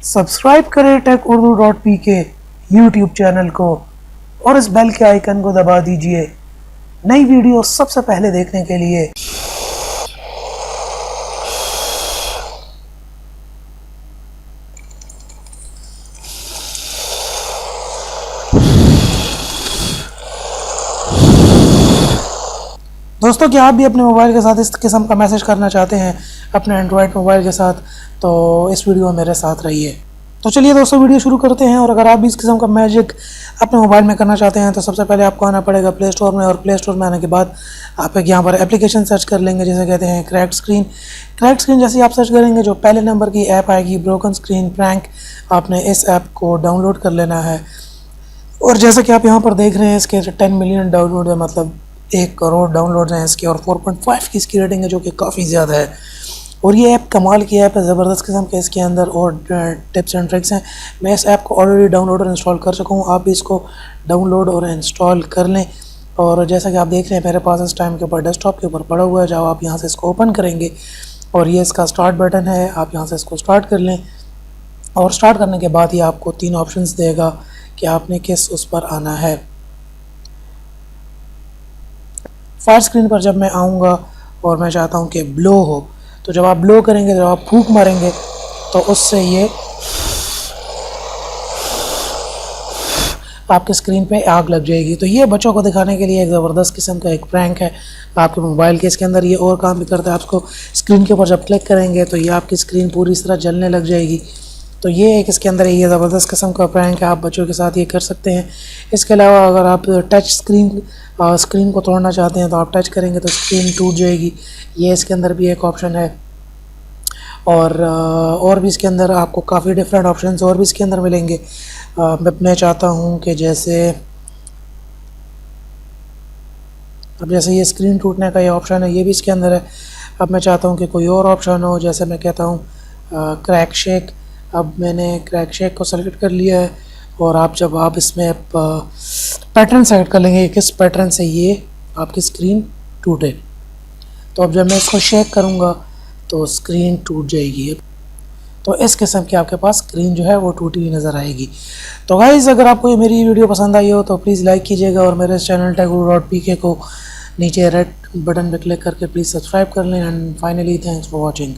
Subscribe करें टेक-उर्दू.pk YouTube channel को और इस बेल के आइकन को दबा दीजिए नई वीडियो सबसे पहले देखने के लिए। दोस्तों, क्या आप भी अपने मोबाइल के साथ इस किस्म का मैसेज करना चाहते हैं अपने एंड्रॉयड मोबाइल के साथ, तो इस वीडियो में मेरे साथ रहिए। तो चलिए दोस्तों, वीडियो शुरू करते हैं। और अगर आप भी इस किस्म का मैजिक अपने मोबाइल में करना चाहते हैं तो सबसे पहले आपको आना पड़ेगा प्ले स्टोर में, और प्ले स्टोर में आने के बाद आप एक यहाँ पर एप्लीकेशन सर्च कर लेंगे जिसे कहते हैं क्रैक्ड स्क्रीन। क्रैक्ड स्क्रीन जैसे आप सर्च करेंगे जो पहले नंबर की ऐप आएगी ब्रोकन स्क्रीन प्रैंक, आपने इस ऐप को डाउनलोड कर लेना है। और जैसा कि आप यहाँ पर देख रहे हैं इसके 10 मिलियन डाउनलोड है, मतलब 1 करोड़ डाउनलोड हैं इसके, और 4.5 की इसकी रेटिंग है जो कि काफ़ी ज़्यादा है। और ये ऐप कमाल की ऐप है, ज़बरदस्त किस्म के इसके अंदर और टिप्स एंड ट्रिक्स हैं। मैं इस ऐप को ऑलरेडी डाउनलोड और इंस्टॉल कर चुका हूँ, आप भी इसको डाउनलोड और इंस्टॉल कर लें। और जैसा कि आप देख रहे हैं मेरे पास इस टाइम के ऊपर डेस्कटॉप के ऊपर पड़ा हुआ है। जब आप यहाँ से इसको ओपन करेंगे और ये इसका स्टार्ट बटन है, आप यहाँ से इसको स्टार्ट कर लें। और स्टार्ट करने के बाद ये आपको 3 ऑप्शंस देगा कि आपने किस उस पर आना है। फायर स्क्रीन पर जब मैं आऊँगा और मैं चाहता हूँ कि ब्लो हो, तो जब आप ब्लो करेंगे, जब आप फूंक मारेंगे तो उससे ये आपके स्क्रीन पे आग लग जाएगी। तो ये बच्चों को दिखाने के लिए एक ज़बरदस्त किस्म का एक प्रैंक है आपके मोबाइल के। इसके अंदर ये और काम भी करता है, आपको स्क्रीन के ऊपर जब क्लिक करेंगे तो ये आपकी स्क्रीन पूरी तरह जलने लग जाएगी। तो ये एक इसके अंदर ये ज़बरदस्त किस्म का प्रैंक है, आप बच्चों के साथ ये कर सकते हैं। इसके अलावा अगर आप टच स्क्रीन को तोड़ना चाहते हैं तो आप टच करेंगे तो स्क्रीन टूट जाएगी। ये इसके अंदर भी एक ऑप्शन है। और भी इसके अंदर आपको काफ़ी डिफरेंट ऑप्शंस और भी इसके अंदर मिलेंगे। मैं चाहता हूँ कि जैसे ये स्क्रीन टूटने का ये ऑप्शन है, ये भी इसके अंदर है। अब मैं चाहता हूँ कि कोई और ऑप्शन हो, जैसे मैं कहता हूँ क्रैक शेक। अब मैंने क्रैक शेक को सेलेक्ट कर लिया है। और जब आप इसमें पैटर्न सेलेक्ट कर लेंगे किस पैटर्न से ये आपकी स्क्रीन टूटे, तो अब जब मैं इसको शेक करूँगा तो स्क्रीन टूट जाएगी। तो इस किस्म की आपके पास स्क्रीन जो है वो टूटी हुई नज़र आएगी। तो गाइज़, अगर आपको ये मेरी वीडियो पसंद आई हो तो प्लीज़ लाइक कीजिएगा, और मेरे इस चैनल टेक-उर्दू.pk को नीचे रेड बटन पर क्लिक करके प्लीज़ सब्सक्राइब कर लें। And finally thanks for watching.